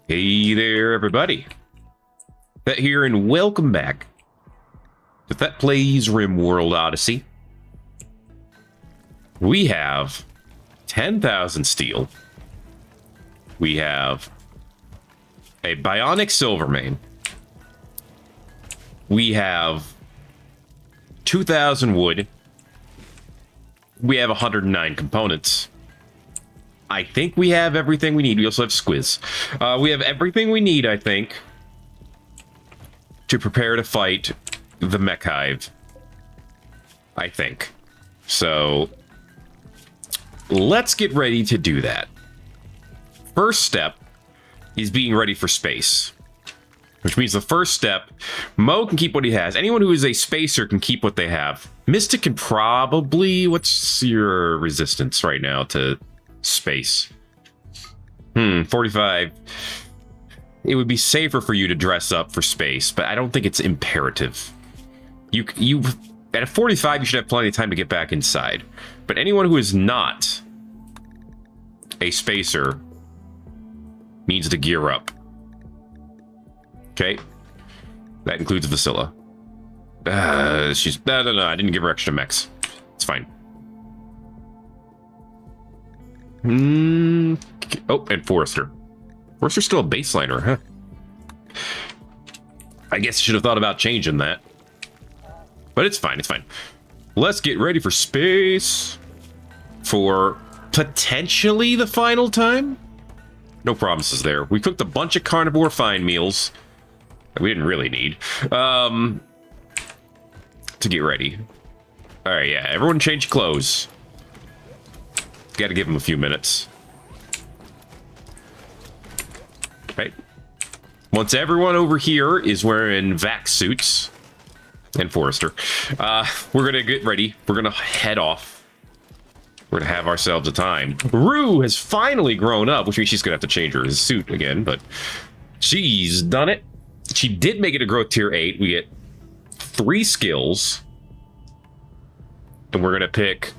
Hey there, everybody. Thet here, and welcome back to Thet Plays Rimworld Odyssey. We have 10,000 steel. We have a bionic silvermane. We have 2,000 wood. We have 109 components. I think we have everything we need. We also have squiz. We have everything we need, I think, to prepare to fight the Mechhive. I think. So, let's get ready to do that. First step is being ready for space. Which means the first step, Mo can keep what he has. Anyone who is a spacer can keep what they have. Mystic can probably... What's your resistance right now to space? 45. It would be safer for you to dress up for space, but I don't think it's imperative. You at a 45, you should have plenty of time to get back inside. But anyone who is not a spacer needs to gear up. Okay, that includes Vasilla. She's no. I didn't give her extra mechs. It's fine. Oh, and Forrester. Forrester's still a baseliner, huh? I guess I should have thought about changing that. But it's fine, it's fine. Let's get ready for space. For potentially the final time? No promises there. We cooked a bunch of carnivore fine meals that we didn't really need. To get ready. Alright, yeah, everyone change clothes. Gotta give him a few minutes. Right. Once everyone over here is wearing vac suits, and Forrester, we're gonna get ready. We're gonna head off. We're gonna have ourselves a time. Rue has finally grown up, which means she's gonna have to change her suit again, but she's done it. She did make it a growth tier 8. We get 3 skills. And we're gonna pick...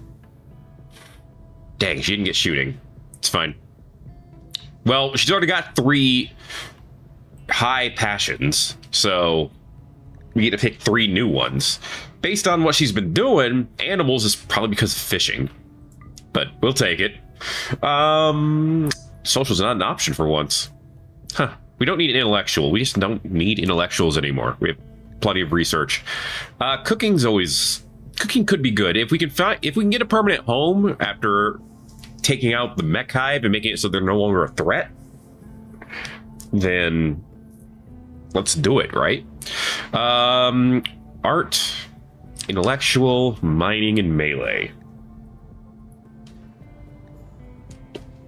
Dang, she didn't get shooting. It's fine. Well, she's already got 3 high passions, so we get to pick 3 new ones. Based on what she's been doing, animals is probably because of fishing. But we'll take it. Social's not an option for once. Huh. We don't need an intellectual. We just don't need intellectuals anymore. We have plenty of research. Cooking's always... Cooking could be good. If we can get a permanent home after taking out the Mechhive and making it so they're no longer a threat, then let's do it, right? Art, intellectual, mining, and melee.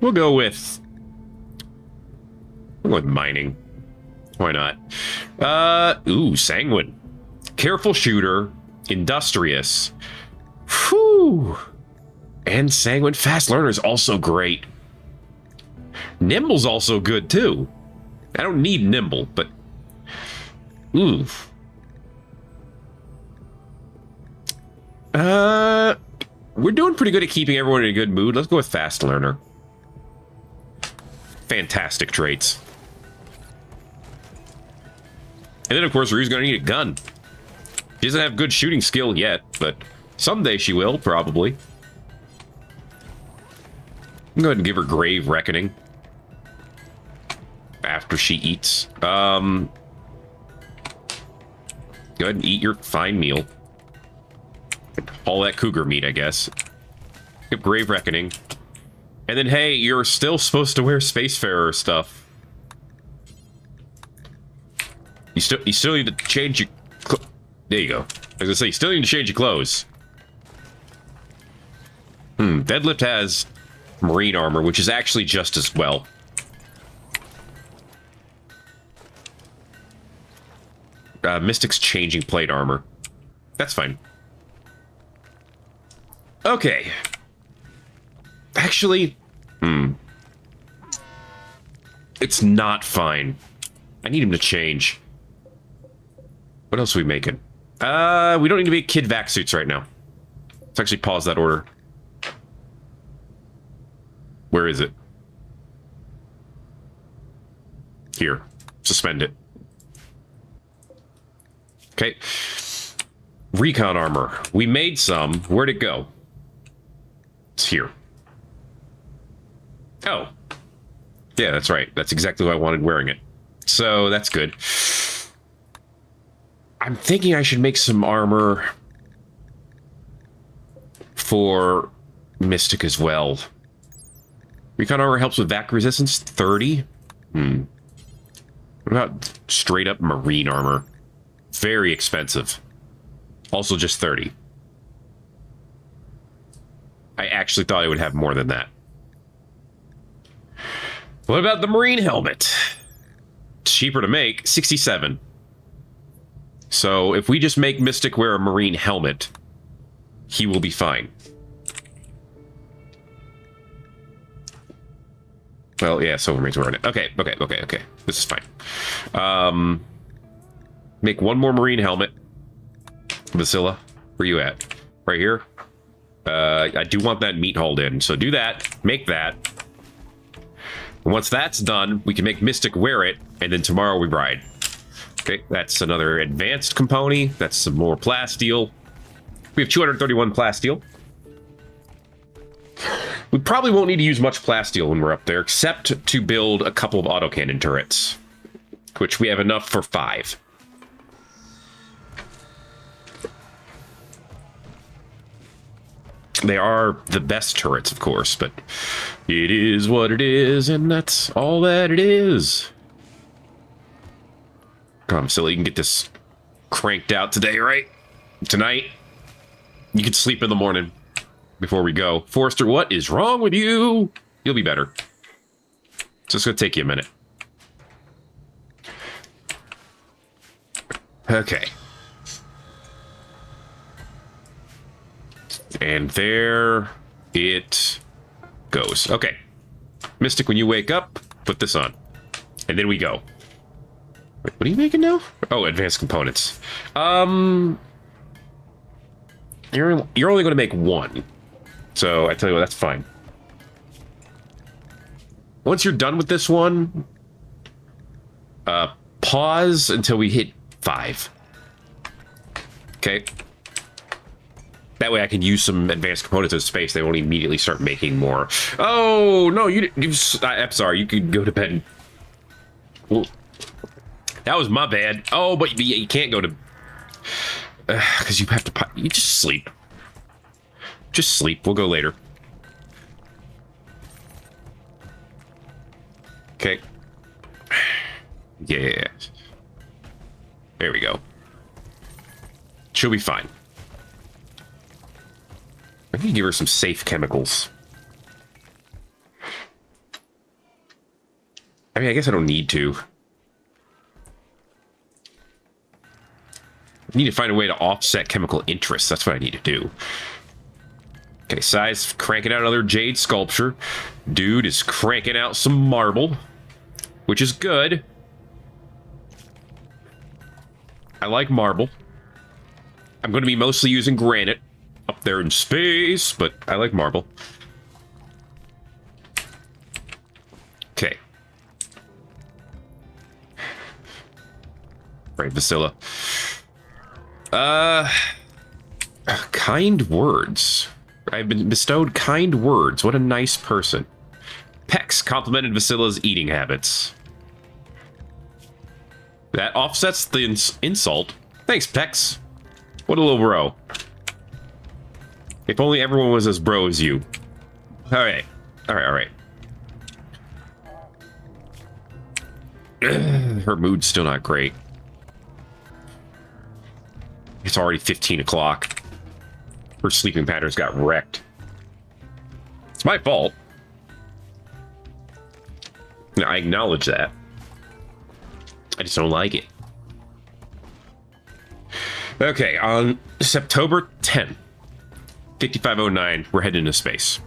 We'll go with mining. Why not? Ooh, sanguine. Careful shooter. Industrious. Whew. And sanguine. Fast learner is also great. Nimble's also good too. I don't need nimble, but ooh. We're doing pretty good at keeping everyone in a good mood. Let's go with fast learner. Fantastic traits. And then of course Ryu's gonna need a gun. She doesn't have good shooting skill yet, but someday she will, probably. I'm going to give her Grave Reckoning after she eats. Go ahead and eat your fine meal. All that cougar meat, I guess. Get Grave Reckoning. And then, hey, you're still supposed to wear Spacefarer stuff. You still need to change your... There you go. As I say, you still need to change your clothes. Deadlift has marine armor, which is actually just as well. Mystic's changing plate armor. That's fine. Okay. Actually, it's not fine. I need him to change. What else are we making? We don't need to make kid vac suits right now. Let's actually pause that order. Where is it? Here, suspend it. Okay. Recon armor. We made some. Where'd it go? It's here. Oh. Yeah, that's right. That's exactly who I wanted wearing it. So that's good. I'm thinking I should make some armor for Mystic as well. Recon armor helps with vac resistance, 30. What about straight up marine armor? Very expensive. Also just 30. I actually thought it would have more than that. What about the marine helmet? It's cheaper to make, 67. So if we just make Mystic wear a marine helmet, he will be fine. Well, yeah, Silvermane's wearing it. Okay. This is fine. Make one more marine helmet. Vasilla, where you at? Right here? I do want that meat hauled in, so do that. Make that. And once that's done, we can make Mystic wear it, and then tomorrow we ride. Okay, that's another advanced component. That's some more plasteel. We have 231 plasteel. We probably won't need to use much plasteel when we're up there, except to build a couple of autocannon turrets, which we have enough for 5. They are the best turrets, of course, but it is what it is, and that's all that it is. Come on, Silly, you can get this cranked out today, right? Tonight? You can sleep in the morning before we go. Forrester, what is wrong with you? You'll be better. It's just gonna take you a minute. Okay. And there it goes. Okay. Mystic, when you wake up, put this on. And then we go. Wait, what are you making now? Oh, advanced components. You're only going to make one. So I tell you what, that's fine. Once you're done with this one, pause until we hit 5. Okay. That way I can use some advanced components of space. They won't immediately start making more. Oh, no, I'm sorry. You could go to bed. Well, that was my bad. Oh, but you can't go to... Because you have to... You just sleep. Just sleep. We'll go later. Okay. Yeah. There we go. She'll be fine. I need to give her some safe chemicals. I mean, I guess I don't need to. I need to find a way to offset chemical interest. That's what I need to do. Okay, Size cranking out another jade sculpture. Dude is cranking out some marble, which is good. I like marble. I'm going to be mostly using granite up there in space, but I like marble. Okay. Right, Vasilla. Kind words. I've been bestowed kind words. What a nice person. Pex complimented Vasilla's eating habits. That offsets the insult. Thanks, Pex. What a little bro. If only everyone was as bro as you. Alright. Alright. Her mood's still not great. It's already 15 o'clock. Her sleeping patterns got wrecked. It's my fault. I acknowledge that. I just don't like it. Okay, on September 10th, 5509, we're heading into space.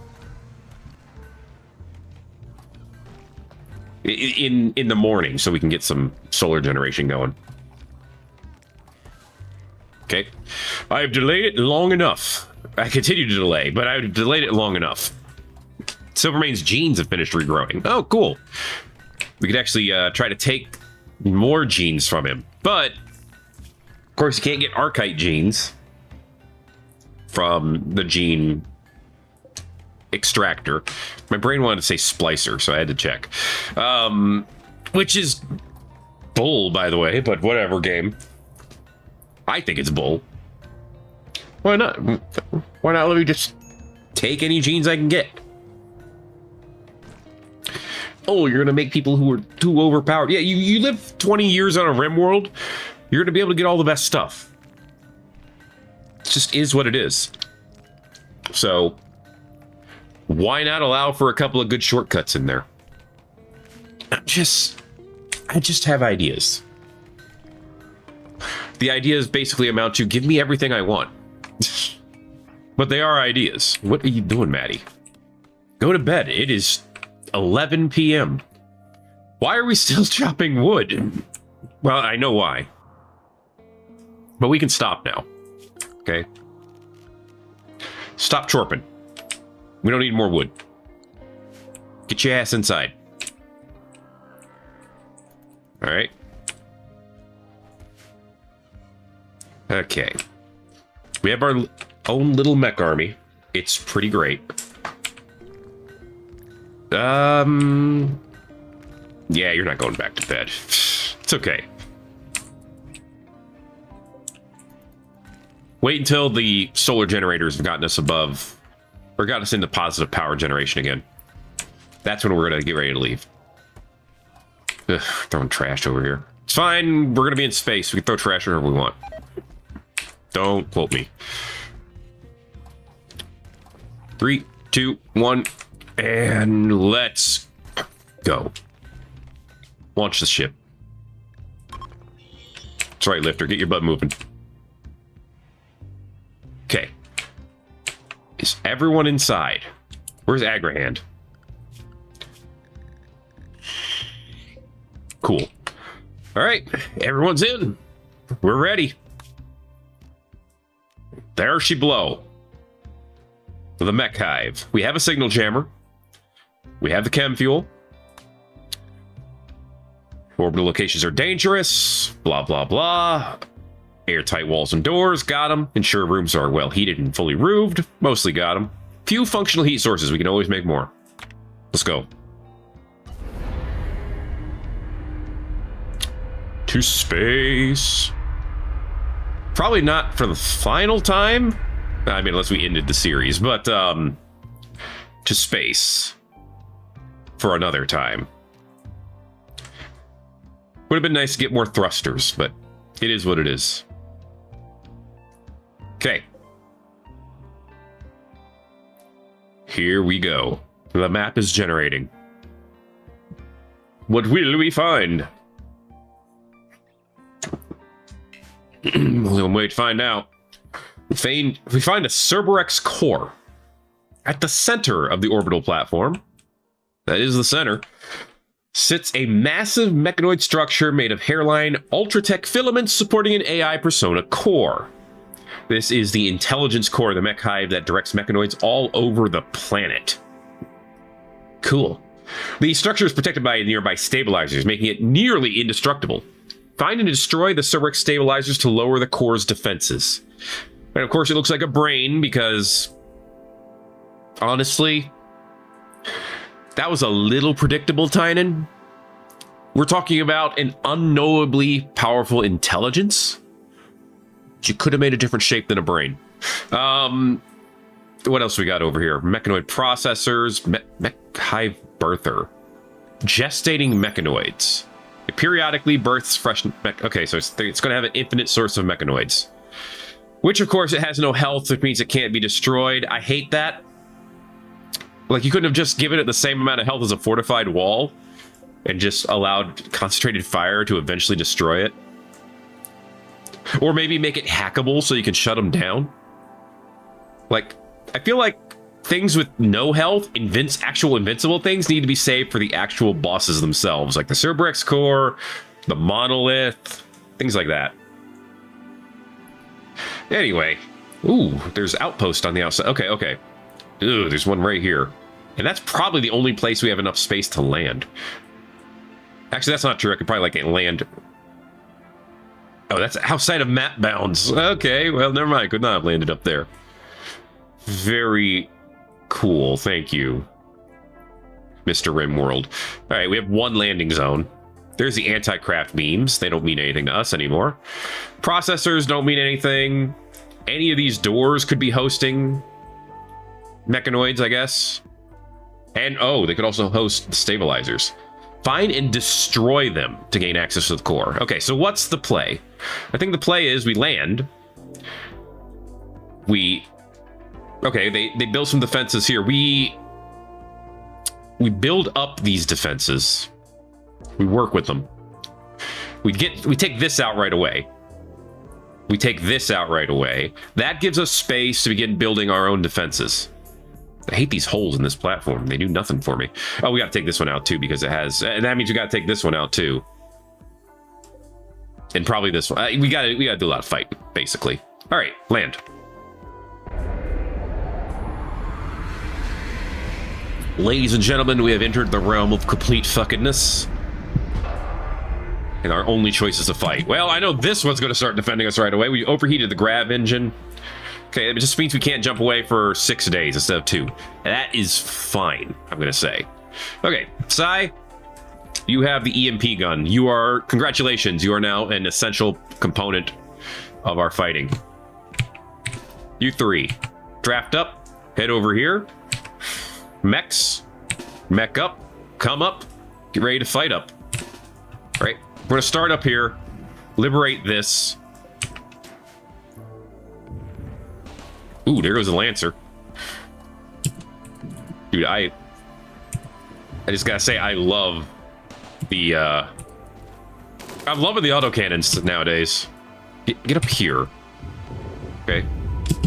In the morning, so we can get some solar generation going. Okay. I've delayed it long enough. I continue to delay, but I've delayed it long enough. Silvermane's genes have finished regrowing. Oh, cool. We could actually try to take more genes from him. But, of course, you can't get Archite genes from the gene extractor. My brain wanted to say splicer, so I had to check. Which is bull, by the way, but whatever, game. I think it's bull. Why not? Why not let me just take any genes I can get? Oh, you're gonna make people who are too overpowered. Yeah, you live 20 years on a Rimworld, you're gonna be able to get all the best stuff. It just is what it is. So, why not allow for a couple of good shortcuts in there? I just have ideas. The ideas basically amount to give me everything I want. But they are ideas. What are you doing, Maddie? Go to bed. It is 11 p.m. Why are we still chopping wood? Well, I know why. But we can stop now. Okay? Stop chorping. We don't need more wood. Get your ass inside. Alright. Okay. We have our own little mech army. It's pretty great. Yeah, you're not going back to bed. It's okay. Wait until the solar generators have gotten us above, or got us into positive power generation again. That's when we're gonna get ready to leave. Ugh, throwing trash over here. It's fine, we're gonna be in space. We can throw trash wherever we want. Don't quote me. 3, 2, 1, and let's go. Launch the ship. That's right, Lifter. Get your butt moving. Okay. Is everyone inside? Where's Agrahand? Cool. All right, everyone's in. We're ready. There she blow. The Mechhive. We have a signal jammer. We have the chem fuel. Orbital locations are dangerous. Blah, blah, blah. Airtight walls and doors. Got them. Ensure rooms are well heated and fully roofed. Mostly got them. Few functional heat sources. We can always make more. Let's go. To space. Probably not for the final time. I mean, unless we ended the series, but to space for another time. Would have been nice to get more thrusters, but it is what it is. Okay. Here we go. The map is generating. What will we find? We'll wait to find out. We find a Cerberus core at the center of the orbital platform. That is the center. Sits a massive mechanoid structure made of hairline ultratech filaments supporting an AI persona core. This is the intelligence core of the Mechhive that directs mechanoids all over the planet. Cool. The structure is protected by nearby stabilizers, making it nearly indestructible. Find and destroy the Cerberus stabilizers to lower the core's defenses. And of course, it looks like a brain because, honestly, that was a little predictable, Tynan. We're talking about an unknowably powerful intelligence. You could have made a different shape than a brain. What else we got over here? Mechanoid processors, Mechhive birther, gestating mechanoids. It periodically births fresh okay, so it's going to have an infinite source of mechanoids. Which, of course, it has no health, which means it can't be destroyed. I hate that. Like, you couldn't have just given it the same amount of health as a fortified wall and just allowed concentrated fire to eventually destroy it. Or maybe make it hackable so you can shut them down. Like, I feel like things with no health, actual invincible things, need to be saved for the actual bosses themselves. Like the Cerberus core, the monolith, things like that. Anyway. Ooh, there's outpost on the outside. Okay, okay. Ooh, there's one right here. And that's probably the only place we have enough space to land. Actually, that's not true. I could probably like land. Oh, that's outside of map bounds. Okay, well, never mind. Could not have landed up there. Very cool. Thank you, Mr. Rimworld. All right, we have one landing zone. There's the anti-craft beams. They don't mean anything to us anymore. Processors don't mean anything. Any of these doors could be hosting mechanoids, I guess. And, oh, they could also host stabilizers. Find and destroy them to gain access to the core. Okay, so what's the play? I think the play is we land. Okay, they build some defenses here. We build up these defenses. We work with them. We take this out right away. We take this out right away. That gives us space to begin building our own defenses. I hate these holes in this platform. They do nothing for me. Oh, we got to take this one out too because it has... And that means we got to take this one out too. And probably this one. We got to do a lot of fighting, basically. All right, land. Ladies and gentlemen, we have entered the realm of complete fuckedness. And our only choice is to fight. Well, I know this one's going to start defending us right away. We overheated the grav engine. Okay, it just means we can't jump away for 6 days instead of 2. That is fine, I'm going to say. Okay, Sai, you have the EMP gun. Congratulations, you are now an essential component of our fighting. You 3, draft up, head over here. Mech up, come up, get ready to fight up. All right, we're going to start up here, liberate this. Ooh, there goes the Lancer. Dude, I just gotta say, I love the, I'm loving the autocannons nowadays. Get up here. Okay.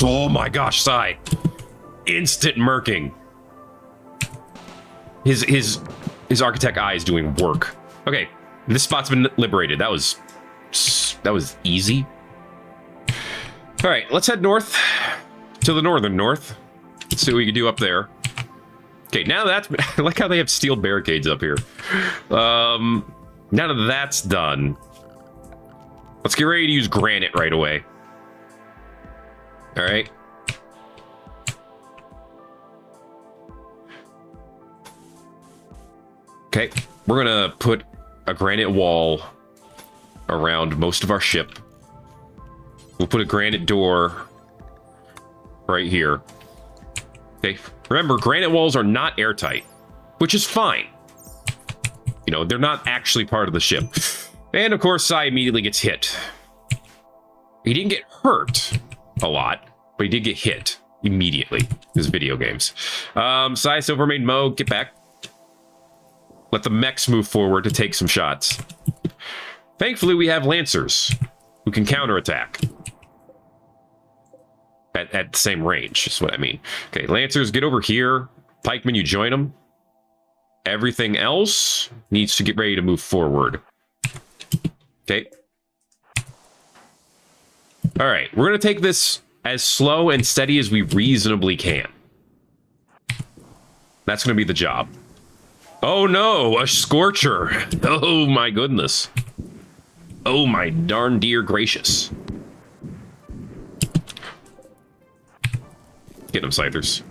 Oh my gosh, Sai. Instant murking. His architect eye is doing work. Okay, this spot's been liberated. That was easy. All right, let's head north. To the northern north. Let's see what we can do up there. Okay, now that's... I like how they have steel barricades up here. Now that that's done, let's get ready to use granite right away. All right. Okay, we're gonna put a granite wall around most of our ship. We'll put a granite door right here. Okay, remember, granite walls are not airtight, which is fine. You know, they're not actually part of the ship. And of course, Sai immediately gets hit. He didn't get hurt a lot, but he did get hit immediately. These video games. Sai, Silvermane, Mo, get back. Let the mechs move forward to take some shots. Thankfully, we have Lancers who can counterattack. At the same range, is what I mean. Okay, Lancers, get over here. Pikemen, you join them. Everything else needs to get ready to move forward. Okay. All right, we're going to take this as slow and steady as we reasonably can. That's going to be the job. Oh no, a Scorcher. Oh my goodness. Oh my darn dear gracious. Get them, Scythers.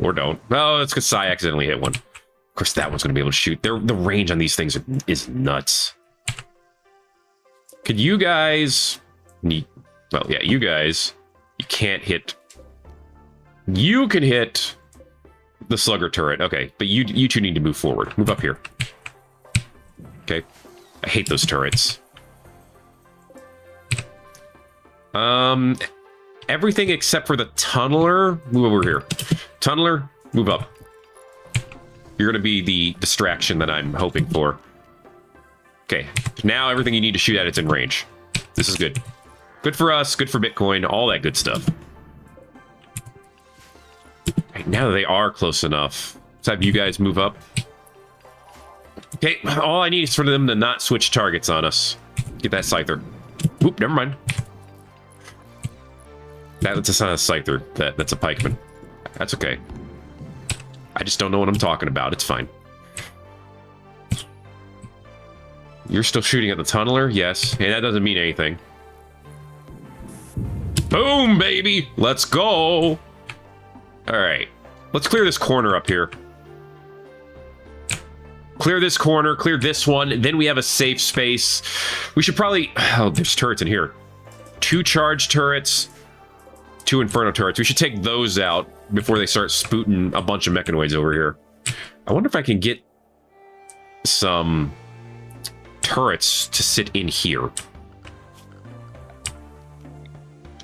Or don't. Oh, that's because Sai accidentally hit one. Of course, that one's going to be able to shoot. The range on these things is nuts. Could you guys... Well, yeah, you guys... You can't hit... You can hit the Slugger turret. Okay, but you two need to move forward. Move up here. Okay. I hate those turrets. Everything except for the tunneler, move over here. Tunneler, move up. You're going to be the distraction that I'm hoping for. Okay, now everything you need to shoot at, it's in range. This is good. Good for us, good for Bitcoin, all that good stuff. Right, now that they are close enough, let's have you guys move up. Okay, all I need is for them to not switch targets on us. Get that Scyther. Oop, never mind. That's not a Scyther. That's a pikeman. That's okay. I just don't know what I'm talking about. It's fine. You're still shooting at the tunneler? Yes. And that doesn't mean anything. Boom, baby! Let's go! Alright. Let's clear this corner up here. Clear this corner, clear this one. Then we have a safe space. We should probably... Oh, there's turrets in here. 2 charge turrets. 2 inferno turrets. We should take those out before they start spooting a bunch of mechanoids over here. I wonder if I can get some turrets to sit in here.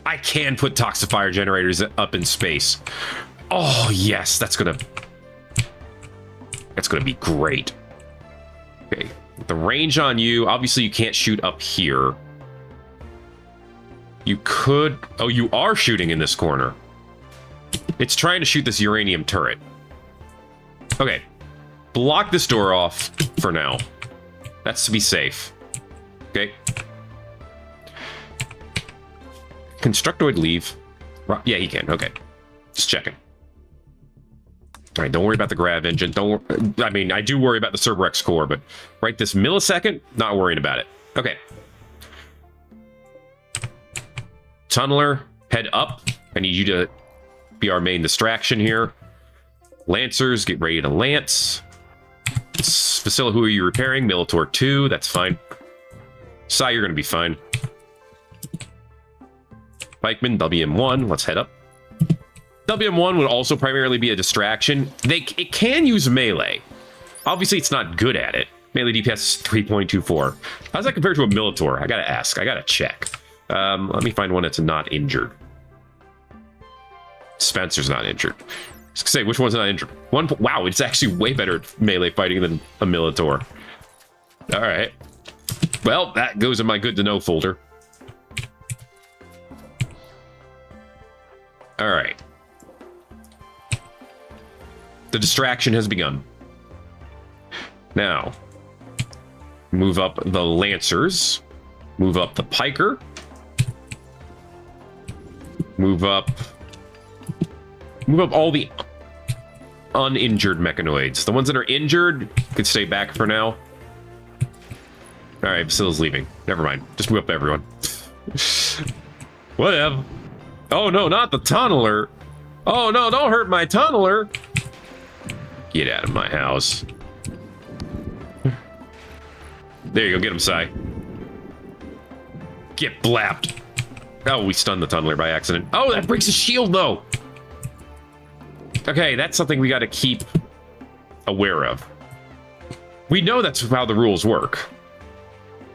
I can put toxifier generators up in space. Oh, yes, that's gonna be great. Okay, the range on you, obviously you can't shoot up here. You could... Oh, you are shooting in this corner. It's trying to shoot this uranium turret. Okay, block this door off for now. That's to be safe. Okay. Constructoid leave. Yeah, he can. Okay. Just checking. All right, don't worry about the grav engine. I mean, I do worry about the Cerberus core, but right this millisecond, not worrying about it. Okay. Tunneler, head up. I need you to be our main distraction here. Lancers, get ready to lance. Facilla, who are you repairing? Militor 2, that's fine. Sai, you're going to be fine. Pikeman, WM1, let's head up. WM1 would also primarily be a distraction. It can use melee. Obviously, it's not good at it. Melee DPS is 3.24. How's that compared to a Militor? I gotta ask. I gotta check. Let me find one that's not injured. Spencer's not injured. I was gonna say, which one's not injured? Wow, it's actually way better at melee fighting than a Militor. All right. Well, that goes in my good to know folder. All right. The distraction has begun. Now, move up the Lancers. Move up the Piker. Move up all the uninjured mechanoids. The ones that are injured could stay back for now. All right, Basilla's leaving. Never mind. Just move up everyone. Whatever. Oh, no, not the tunneler. Oh, no, don't hurt my tunneler. Get out of my house. There you go. Get him, Sai. Get blapped. Oh, we stunned the tunneler by accident. Oh, that breaks his shield, though. Okay, that's something we got to keep aware of. We know that's how the rules work.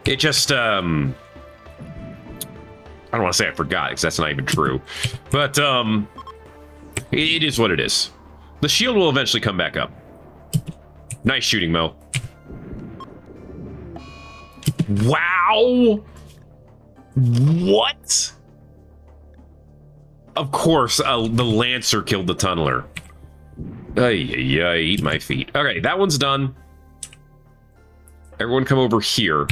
It just, I don't want to say I forgot, because that's not even true. But, it is what it is. The shield will eventually come back up. Nice shooting, Mo. Wow! What? Of course, the Lancer killed the tunneler. Ay, eat my feet. Okay, that one's done. Everyone come over here.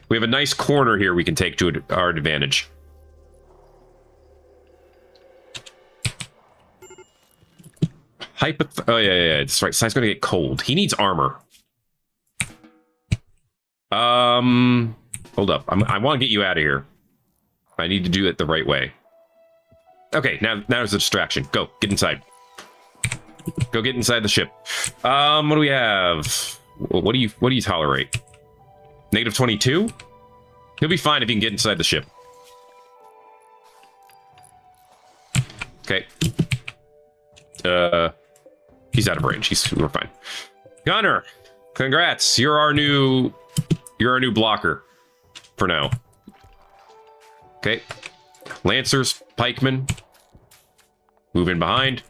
We have a nice corner here we can take to our advantage. Oh, yeah, that's right. Sai's gonna get cold. He needs armor. Hold up. I want to get you out of here. I need to do it the right way. Okay, now there's a distraction. Go, get inside. Go get inside the ship. What do we have? What do you tolerate? Negative 22? He'll be fine if he can get inside the ship. Okay. He's out of range. We're fine. Gunner, congrats. You're our new blocker for now. Okay. Lancers, pikemen. Move in behind.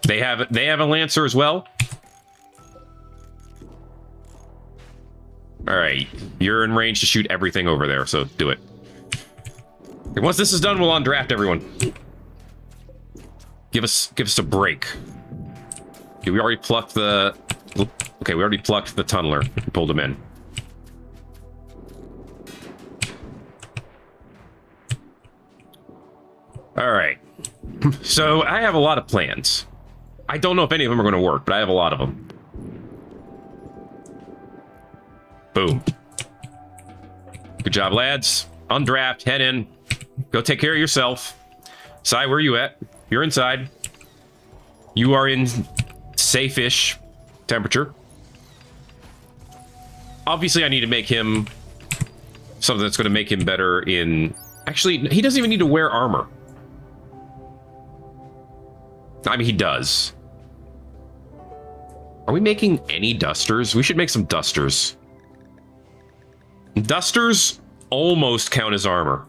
They have a Lancer as well. All right, you're in range to shoot everything over there, so do it. And once this is done, we'll undraft everyone. Give us a break. Okay, we already plucked the... Okay, we already plucked the tunneler and pulled him in. All right. So I have a lot of plans. I don't know if any of them are going to work, but I have a lot of them. Boom. Good job, lads. Undraft, head in. Go take care of yourself. Sai, where are you at? You're inside. You are in safe-ish temperature. Obviously, I need to make him something that's going to make him better in... Actually, he doesn't even need to wear armor. I mean, he does. Are we making any dusters? We should make some dusters. Dusters almost count as armor.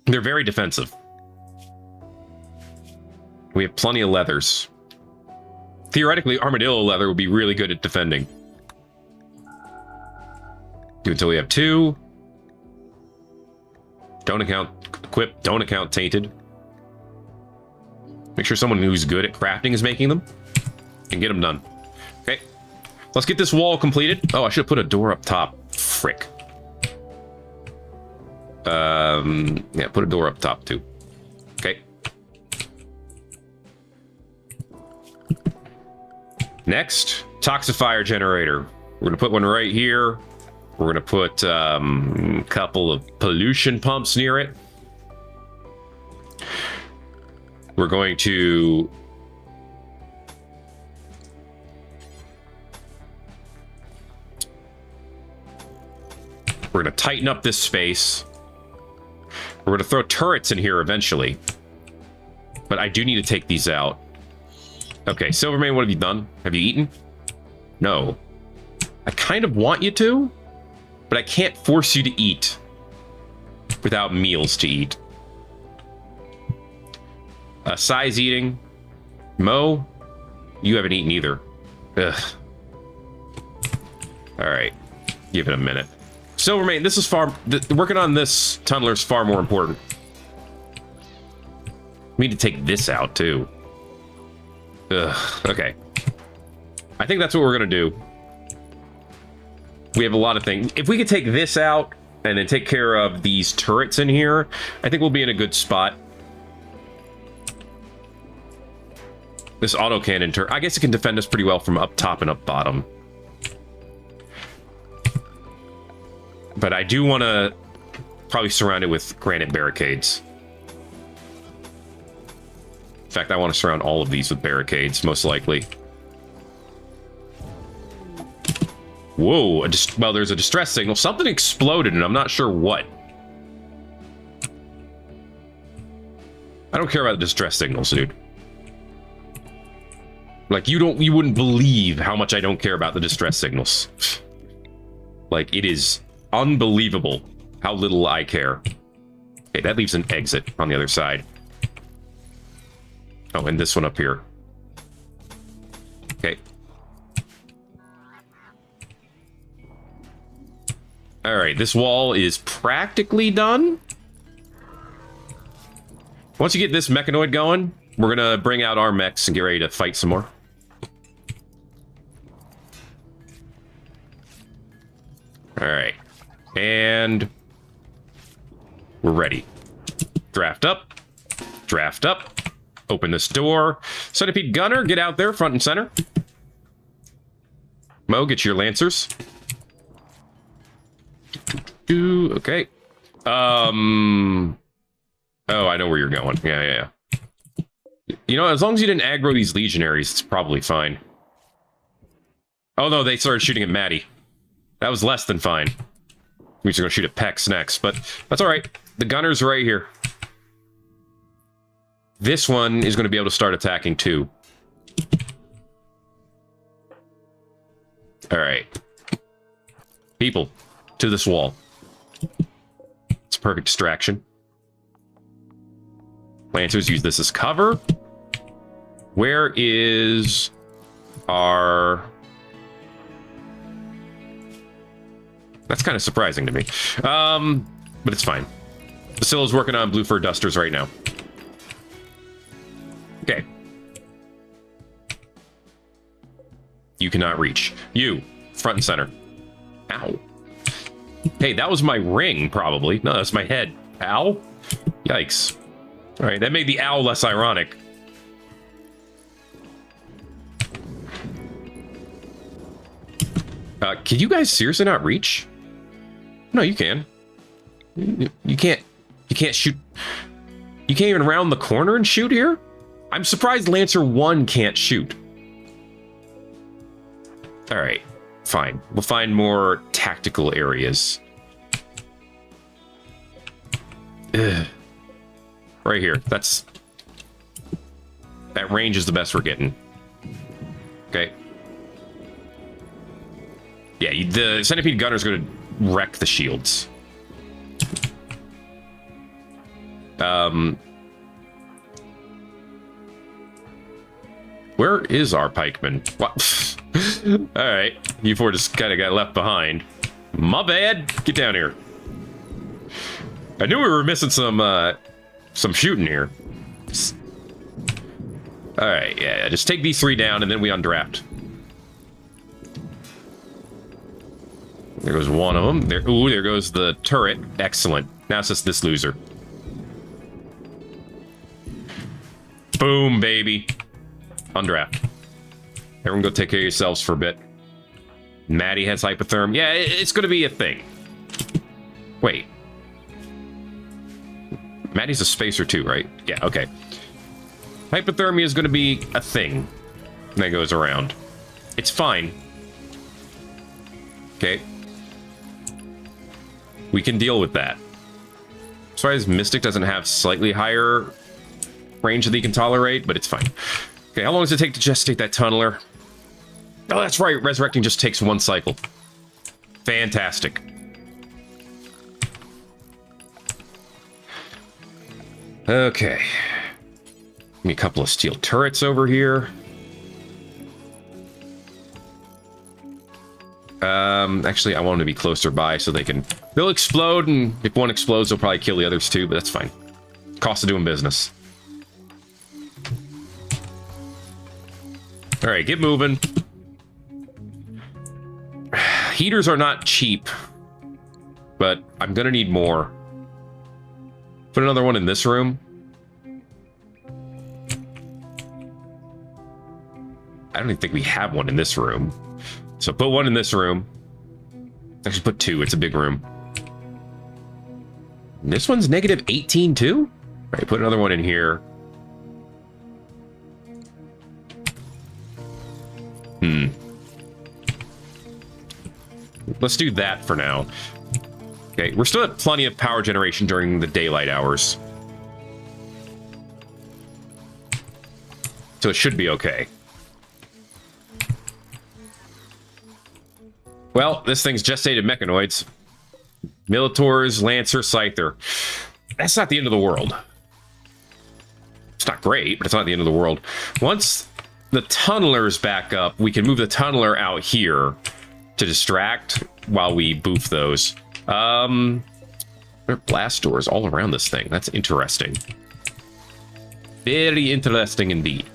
They're very defensive. We have plenty of leathers. Theoretically, armadillo leather would be really good at defending. Do until we have 2. Don't account equip, don't account tainted. Make sure someone who's good at crafting is making them. And get them done. Okay. Let's get this wall completed. Oh, I should have put a door up top. Frick. Yeah, put a door up top too. Okay. Next, toxifier generator. We're gonna put one right here. We're gonna put a couple of pollution pumps near it. We're going to tighten up this space. We're going to throw turrets in here eventually. But I do need to take these out. Okay, Silvermane, what have you done? Have you eaten? No. I kind of want you to, but I can't force you to eat without meals to eat. Sai's eating. Mo, you haven't eaten either. Ugh. All right, give it a minute. Silvermane, this is working on this tunneler is far more important. We need to take this out too. Ugh, okay. I think that's what we're gonna do. We have a lot of things. If we could take this out and then take care of these turrets in here, I think we'll be in a good spot. This autocannon turret, I guess it can defend us pretty well from up top and up bottom. But I do want to probably surround it with granite barricades. In fact, I want to surround all of these with barricades, most likely. Whoa, well, there's a distress signal. Something exploded, and I'm not sure what. I don't care about the distress signals, dude. Like, you wouldn't believe how much I don't care about the distress signals. Like, it is unbelievable how little I care. Okay, that leaves an exit on the other side. Oh, and this one up here. Okay. All right, this wall is practically done. Once you get this mechanoid going, we're gonna bring out our mechs and get ready to fight some more. All right. And we're ready. Draft up. Draft up. Open this door. Centipede Gunner, get out there, front and center. Mo, get your Lancers. Okay. Oh, I know where you're going. Yeah. You know, as long as you didn't aggro these legionaries, it's probably fine. Oh, no, they started shooting at Maddie. That was less than fine. We're just going to shoot at Pex next, but that's all right. The gunner's right here. This one is going to be able to start attacking too. All right. People, to this wall. It's a perfect distraction. Lancers use this as cover. Where is our... That's kind of surprising to me. But it's fine. Basilla's working on blue fur dusters right now. Okay. You cannot reach. You, front and center. Ow. Hey, that was my ring, probably. No, that's my head. Ow. Yikes. All right, that made the owl less ironic. Can you guys seriously not reach? No, you can. You can't shoot. You can't even round the corner and shoot here? I'm surprised Lancer 1 can't shoot. All right, fine. We'll find more tactical areas. Ugh. Right here. That range is the best we're getting. Okay. Yeah, the centipede gunner is going to wreck the shields. Where is our pikeman? What? All right, you four just kind of got left behind. My bad. Get down here. I knew we were missing some shooting here. All right, yeah, just take these three down and then we undraft. There goes one of them. There goes the turret. Excellent. Now it's just this loser. Boom, baby. Undraft. Everyone go take care of yourselves for a bit. Maddie has hypotherm. Yeah, it's going to be a thing. Wait. Maddie's a spacer too, right? Yeah, okay. Hypothermia is going to be a thing that goes around. It's fine. Okay. We can deal with that. As far as Mystic doesn't have slightly higher range that he can tolerate, but it's fine. Okay, how long does it take to gestate that tunneler? Oh, that's right. Resurrecting just takes one cycle. Fantastic. Okay. Give me a couple of steel turrets over here. Actually, I want them to be closer by so they'll explode, and if one explodes, they'll probably kill the others too, but that's fine. Cost of doing business. All right, get moving. Heaters are not cheap, but I'm gonna need more. Put another one in this room. I don't even think we have one in this room. So put one in this room. Actually, put two. It's a big room. And this one's negative 18 too? All right, put another one in here. Let's do that for now. Okay, we're still at plenty of power generation during the daylight hours. So it should be okay. Well, this thing's gestated mechanoids. Militors, Lancer, Scyther. That's not the end of the world. It's not great, but it's not the end of the world. Once the tunneler's back up, we can move the tunneler out here to distract while we boof those. There are blast doors all around this thing. That's interesting. Very interesting indeed.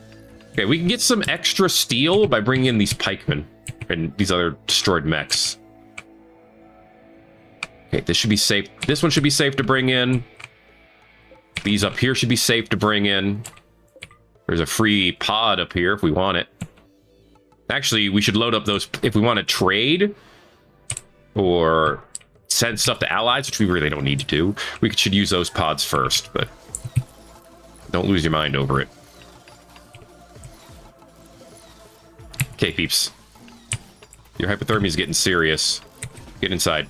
Okay, we can get some extra steel by bringing in these pikemen and these other destroyed mechs. Okay, this should be safe. This one should be safe to bring in. These up here should be safe to bring in. There's a free pod up here if we want it. Actually, we should load up those if we want to trade or send stuff to allies, which we really don't need to do. We should use those pods first, but don't lose your mind over it. Okay, peeps. Your hypothermia is getting serious. Get inside.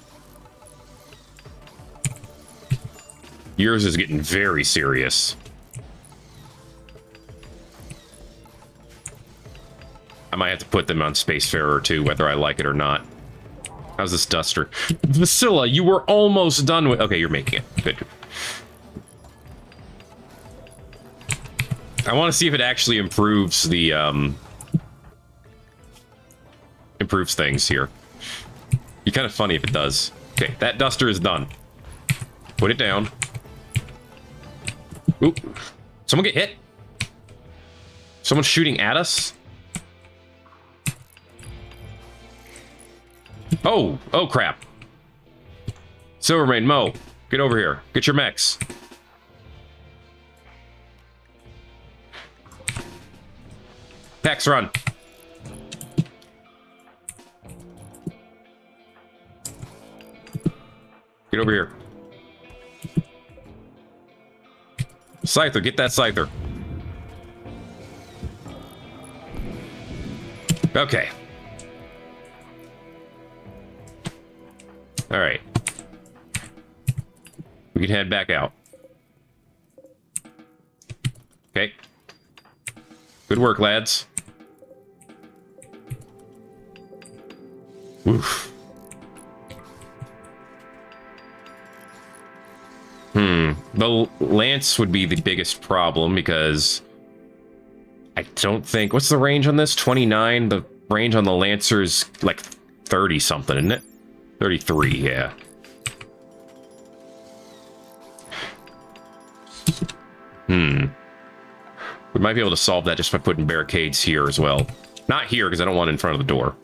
Yours is getting very serious. I might have to put them on Spacefarer too, whether I like it or not. How's this duster? Vasilla, you were almost done with... Okay, you're making it. Good. I want to see if it actually improves the... improves things here. Be kind of funny if it does. Okay, that duster is done. Put it down. Oop. Someone get hit? Someone's shooting at us? Oh, oh crap. Silvermane, Mo, get over here. Get your mechs. Pex, run. Get over here. Scyther, get that Scyther. Okay. All right. We can head back out. Okay. Good work, lads. Oof. The lance would be the biggest problem because I don't think... What's the range on this? 29? The range on the Lancer's like 30 something, isn't it? 33, yeah. We might be able to solve that just by putting barricades here as well. Not here, because I don't want it in front of the door.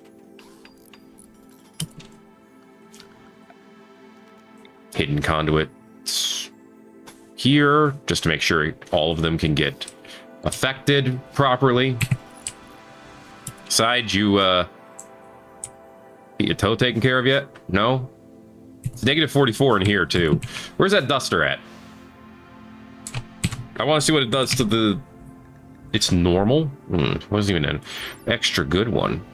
Hidden conduits here, just to make sure all of them can get affected properly. Besides, you, get your toe taken care of yet? No? It's negative 44 in here, too. Where's that duster at? I want to see what it does to the... It's normal? Wasn't even an extra good one.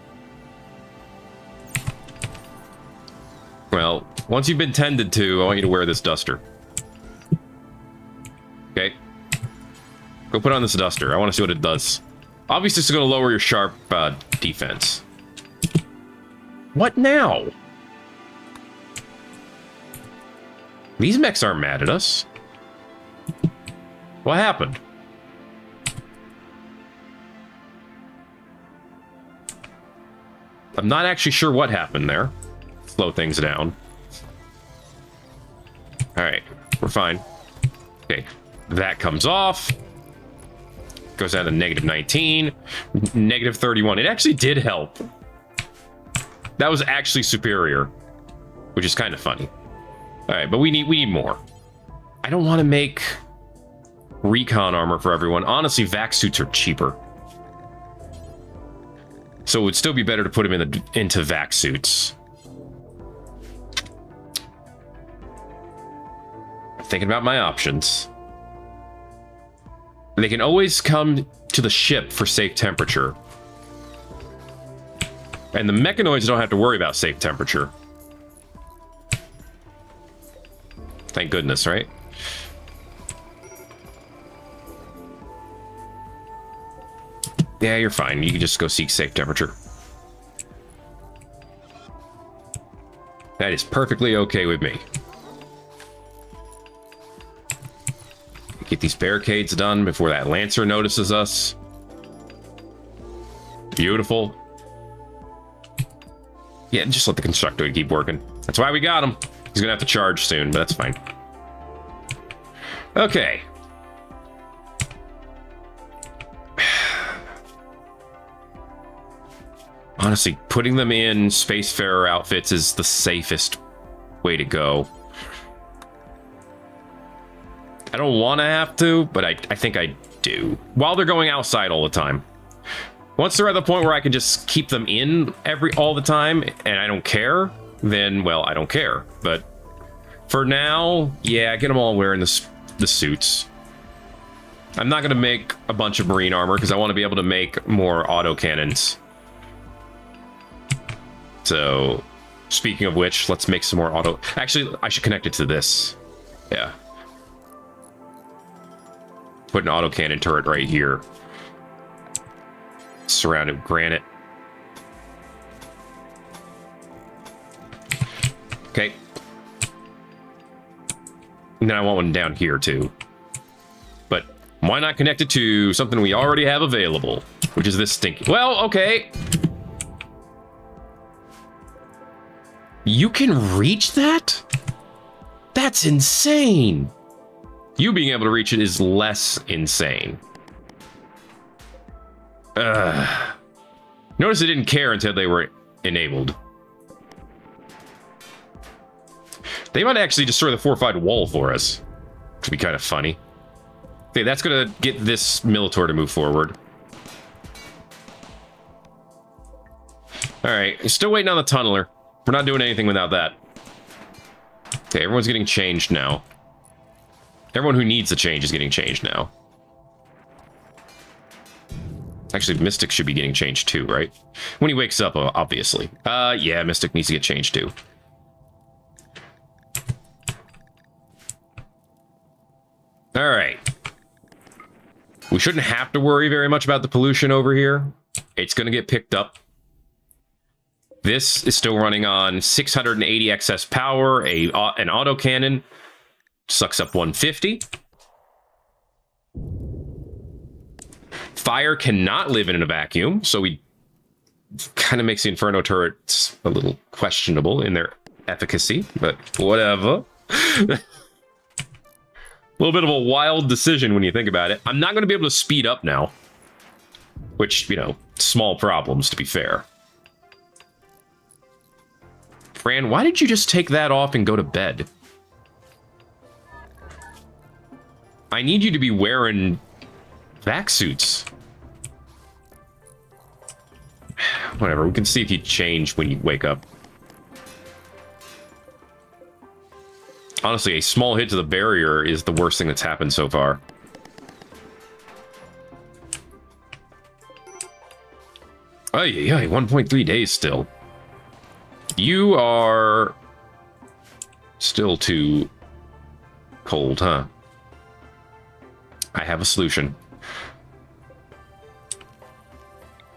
Well, once you've been tended to, I want you to wear this duster. Okay. Go put on this duster. I want to see what it does. Obviously, it's going to lower your sharp defense. What now? These mechs aren't mad at us. What happened? I'm not actually sure what happened there. Slow things down. Alright, we're fine. Okay, that comes off. Goes down to negative 19. Negative 31. It actually did help. That was actually superior. Which is kind of funny. Alright, but we need more. I don't want to make recon armor for everyone. Honestly, vac suits are cheaper. So it would still be better to put them into vac suits. Thinking about my options. They can always come to the ship for safe temperature. And the mechanoids don't have to worry about safe temperature. Thank goodness, right? Yeah, you're fine. You can just go seek safe temperature. That is perfectly okay with me. Get these barricades done before that Lancer notices us. Beautiful. Yeah, just let the constructor keep working. That's why we got him. He's gonna have to charge soon, but that's fine. Okay. Honestly, putting them in Spacefarer outfits is the safest way to go. I don't want to have to, but I think I do. While they're going outside all the time. Once they're at the point where I can just keep them in all the time, and I don't care, then, well, I don't care. But for now, yeah, get them all wearing the suits. I'm not going to make a bunch of marine armor, because I want to be able to make more autocannons. So, speaking of which, let's make some more auto... Actually, I should connect it to this. Yeah. Put an autocannon turret right here. Surrounded with granite. Okay. And then I want one down here, too. But why not connect it to something we already have available? Which is this stinky... Well, okay. You can reach that? That's insane. You being able to reach it is less insane. Notice it didn't care until they were enabled. They might actually destroy the fortified wall for us. Which would be kind of funny. Okay, that's gonna get this Militor to move forward. Alright, still waiting on the tunneler. We're not doing anything without that. Okay, everyone's getting changed now. Everyone who needs a change is getting changed now. Actually, Mystic should be getting changed too, right? When he wakes up, obviously. Yeah, Mystic needs to get changed too. Alright. We shouldn't have to worry very much about the pollution over here. It's going to get picked up. This is still running on 680 excess power, an autocannon. Sucks up 150. Fire cannot live in a vacuum, so we kind of makes the Inferno turrets a little questionable in their efficacy, but whatever. A little bit of a wild decision when you think about it. I'm not going to be able to speed up now, which, you know, small problems, to be fair. Fran, why did you just take that off and go to bed? I need you to be wearing vac suits. Whatever, we can see if you change when you wake up. Honestly, a small hit to the barrier is the worst thing that's happened so far. Oh, yeah, 1.3 days still. You are still too cold, huh? I have a solution.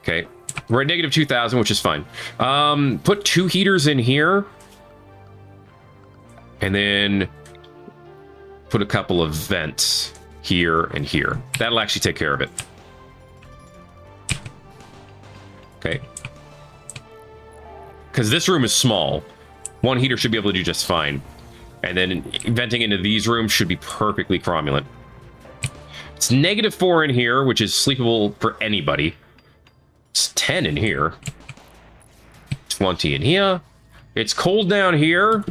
Okay, we're at negative 2,000, which is fine. Put 2 heaters in here. And then put a couple of vents here and here. That'll actually take care of it. Okay. Because this room is small. 1 heater should be able to do just fine. And then venting into these rooms should be perfectly cromulent. It's negative 4 in here, which is sleepable for anybody. It's 10 in here. 20 in here. It's cold down here.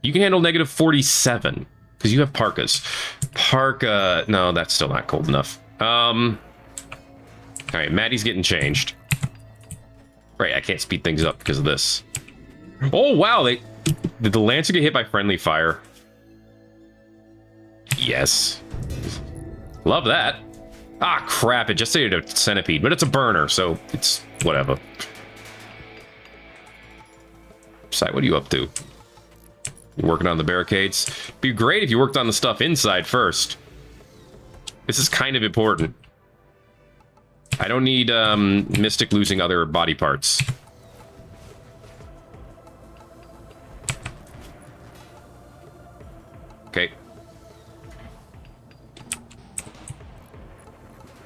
You can handle negative 47 because you have parkas. Parka, no, that's still not cold enough. All right, Maddie's getting changed. Right, I can't speed things up because of this. Oh, wow, did the Lancer get hit by friendly fire? Yes. Love that. Ah, crap, it just said a centipede, but it's a burner, so it's whatever. Sai, what are you up to? You working on the barricades? Be great if you worked on the stuff inside first. This is kind of important. I don't need Mystic losing other body parts. Okay.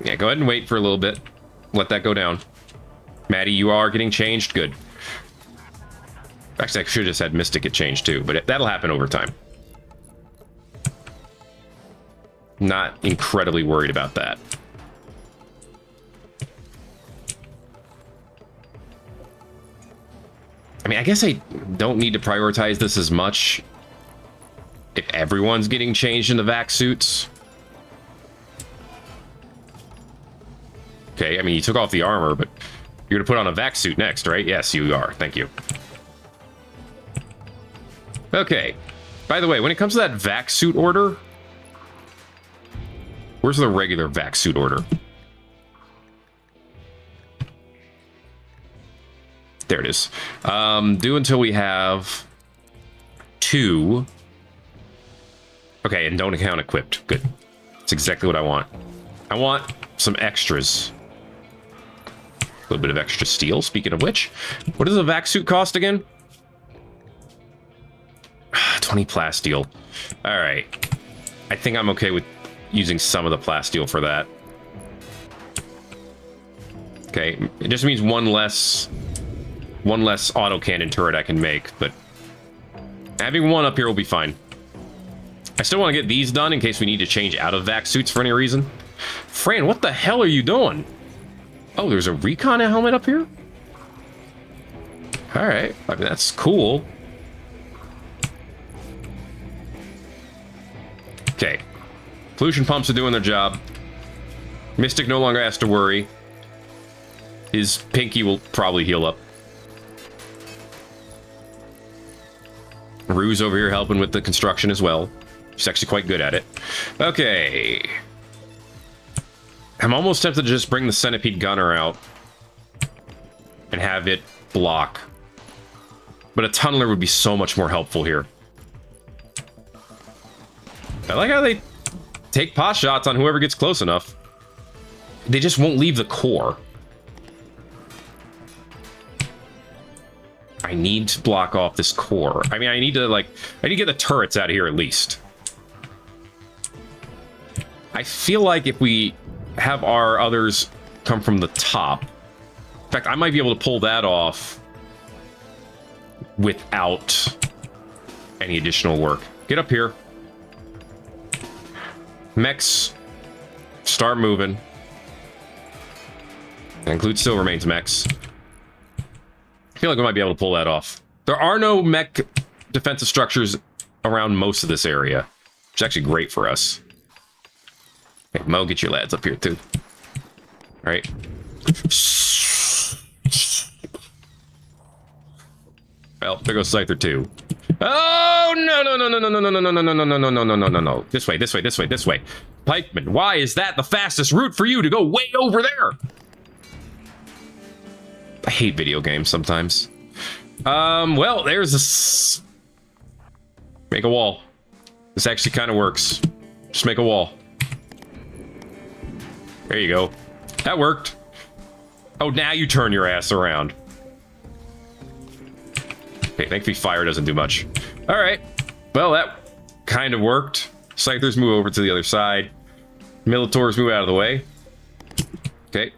Yeah, go ahead and wait for a little bit. Let that go down. Maddie, you are getting changed. Good. Actually, I should have just had Mystic get changed too, but that'll happen over time. Not incredibly worried about that. I mean, I guess I don't need to prioritize this as much if everyone's getting changed into vac suits. Okay, I mean, you took off the armor, but you're gonna put on a vac suit next, right? Yes, you are. Thank you. Okay. By the way, when it comes to that vac suit order, where's the regular vac suit order? There it is. Do until we have 2. Okay, and don't count equipped. Good. That's exactly what I want. I want some extras. A little bit of extra steel, speaking of which. What does a vac suit cost again? 20 plasteel. All right. I think I'm okay with using some of the plasteel for that. Okay, it just means one less autocannon turret I can make, but having one up here will be fine. I still want to get these done in case we need to change out of vac suits for any reason. Fran, what the hell are you doing? Oh, there's a recon helmet up here? All right, I mean, that's cool. Okay, pollution pumps are doing their job. Mystic no longer has to worry. His pinky will probably heal up. Rue's over here helping with the construction as well. She's actually quite good at it. Okay. I'm almost tempted to just bring the centipede gunner out and have it block. But a tunneler would be so much more helpful here. I like how they take pot shots on whoever gets close enough. They just won't leave the core. I need to block off this core. I mean, I need to get the turrets out of here at least. I feel like if we have our others come from the top. In fact, I might be able to pull that off without any additional work. Get up here. Mechs, start moving. That includes still remains mechs. I feel like we might be able to pull that off. There are no mech defensive structures around most of this area, which is actually great for us. Hey, Mo, get your lads up here too. All right. Well, there goes Scyther 2. Oh, no. This way. Pikeman, why is that the fastest route for you to go way over there? I hate video games sometimes. Well, there's this. Make a wall. This actually kind of works. Just make a wall. There you go. That worked. Oh, now you turn your ass around. Okay, thankfully fire doesn't do much. All right. Well, that kind of worked. Scythers move over to the other side. Militors move out of the way. Okay.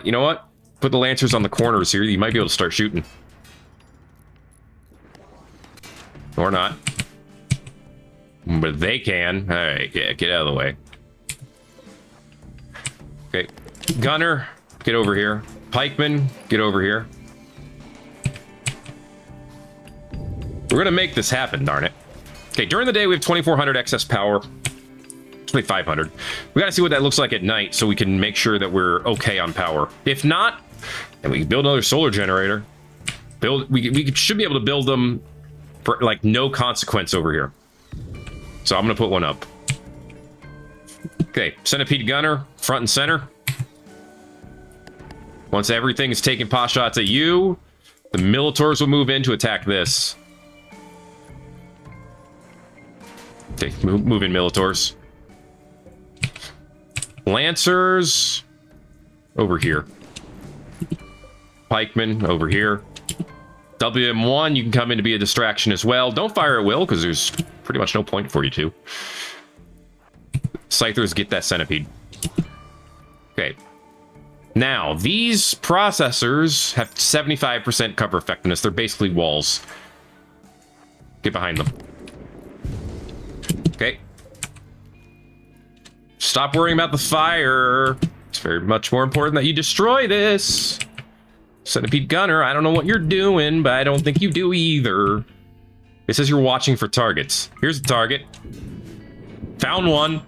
You know what? Put the Lancers on the corners here. You might be able to start shooting. Or not. But they can. All right, yeah, get out of the way. Okay. Gunner, get over here. Pikeman, get over here. We're going to make this happen, darn it. Okay, during the day, we have 2,400 excess power. 2,500. We got to see what that looks like at night so we can make sure that we're okay on power. If not, then we can build another solar generator. We should be able to build them for, like, no consequence over here. So I'm going to put one up. Okay, centipede gunner, front and center. Once everything is taking pot shots at you, the Militors will move in to attack this. Okay, move in, Militors. Lancers over here. Pikemen over here. WM1, you can come in to be a distraction as well. Don't fire at will, because there's pretty much no point for you to. Scythers, get that centipede. Okay. Now, these processors have 75% cover effectiveness. They're basically walls. Get behind them. Okay. Stop worrying about the fire. It's very much more important that you destroy this. Centipede gunner, I don't know what you're doing, but I don't think you do either. It says you're watching for targets. Here's the target. Found one.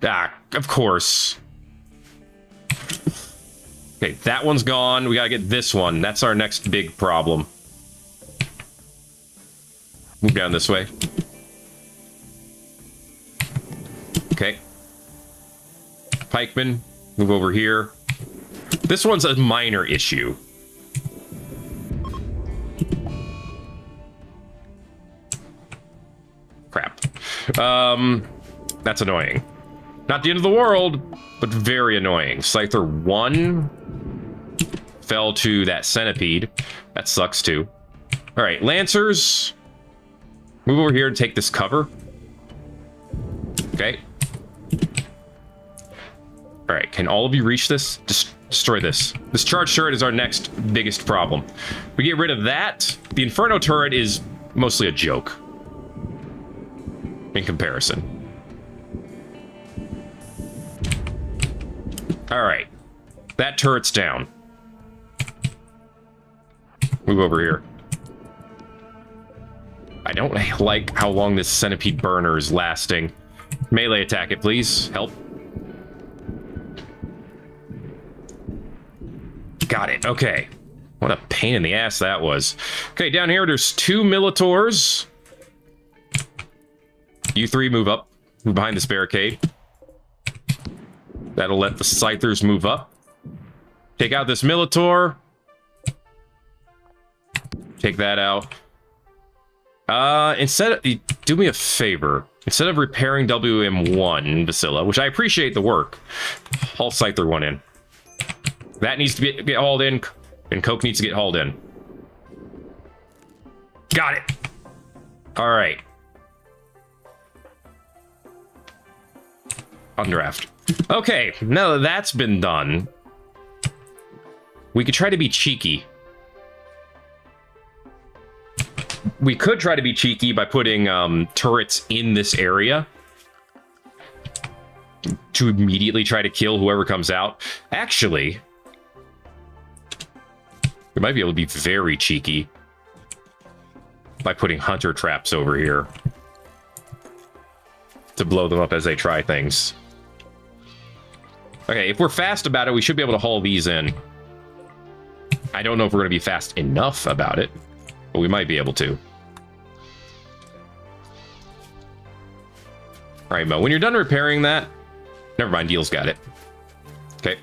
Ah, of course. Okay, that one's gone. We gotta get this one. That's our next big problem. Move down this way. Okay. Pikeman, move over here. This one's a minor issue. Crap. That's annoying. Not the end of the world, but very annoying. Scyther 1 fell to that centipede. That sucks too. All right, Lancers, move over here and take this cover. Okay. All right, can all of you reach this? Just destroy this. This charge turret is our next biggest problem. We get rid of that. The Inferno turret is mostly a joke in comparison. All right, that turret's down. Move over here. I don't like how long this centipede burner is lasting. Melee attack it, please. Help. Got it. Okay. What a pain in the ass that was. Okay, down here, there's 2 Militors. You three move up. Move behind this barricade. That'll let the Scythers move up. Take out this Militor. Take that out. Do me a favor. Instead of repairing WM1, Vasilla, which I appreciate the work, haul Scyther 1 in. That needs to get hauled in, and Coke needs to get hauled in. Got it. All right. Undraft. Okay, now that that's been done, we could try to be cheeky. We could try to be cheeky by putting turrets in this area to immediately try to kill whoever comes out. Actually, we might be able to be very cheeky by putting hunter traps over here to blow them up as they try things. Okay, if we're fast about it, we should be able to haul these in. I don't know if we're going to be fast enough about it, but we might be able to. All right, Mo, when you're done repairing that... Never mind, Deal's got it. Okay.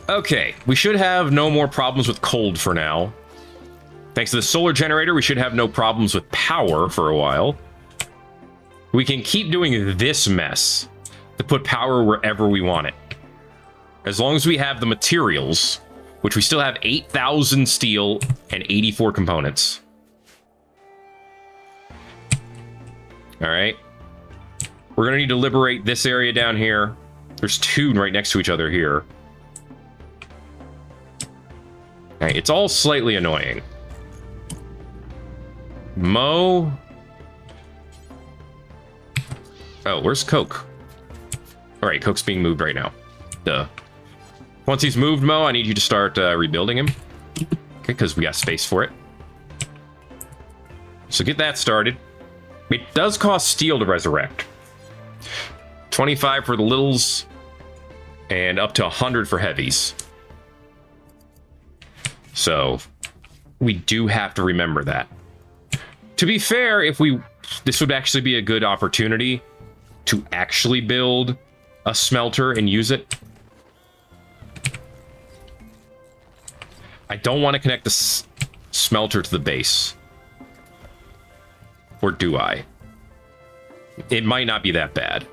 Okay, we should have no more problems with cold for now. Thanks to the solar generator, we should have no problems with power for a while. We can keep doing this mess to put power wherever we want it. As long as we have the materials, which we still have 8,000 steel and 84 components. All right. We're going to need to liberate this area down here. There's two right next to each other here. All right, it's all slightly annoying. Mo. Oh, where's Coke? All right, Coke's being moved right now. Duh. Once he's moved, Mo, I need you to start rebuilding him. Okay, because we got space for it. So get that started. It does cost steel to resurrect. 25 for the littles, and up to 100 for heavies. So we do have to remember that. To be fair, this would actually be a good opportunity to actually build a smelter and use it. I don't want to connect the smelter to the base. Or do I? It might not be that bad.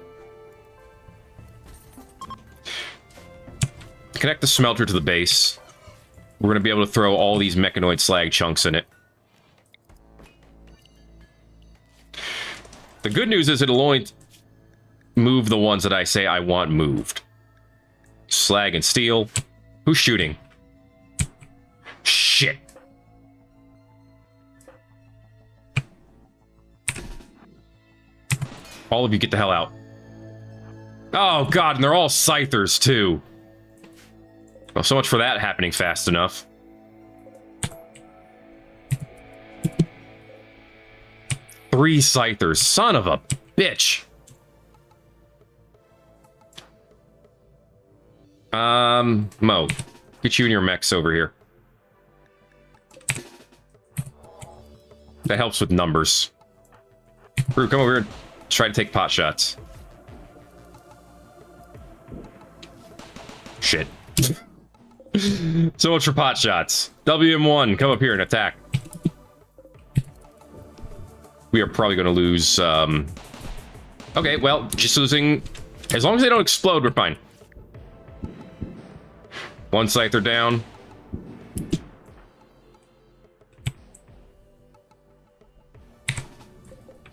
Connect the smelter to the base. We're going to be able to throw all these mechanoid slag chunks in it. The good news is it'll only move the ones that I say I want moved. Slag and steel. Who's shooting? Shit. All of you get the hell out. Oh, God, and they're all Scythers, too. Well, so much for that happening fast enough. Three Scythers. Son of a bitch. Mo, get you and your mechs over here. That helps with numbers. Brew, come over here and try to take pot shots. Shit. So much for pot shots. WM1, come up here and attack. We are probably going to lose... Okay, well, just losing... As long as they don't explode, we're fine. One Scyther down.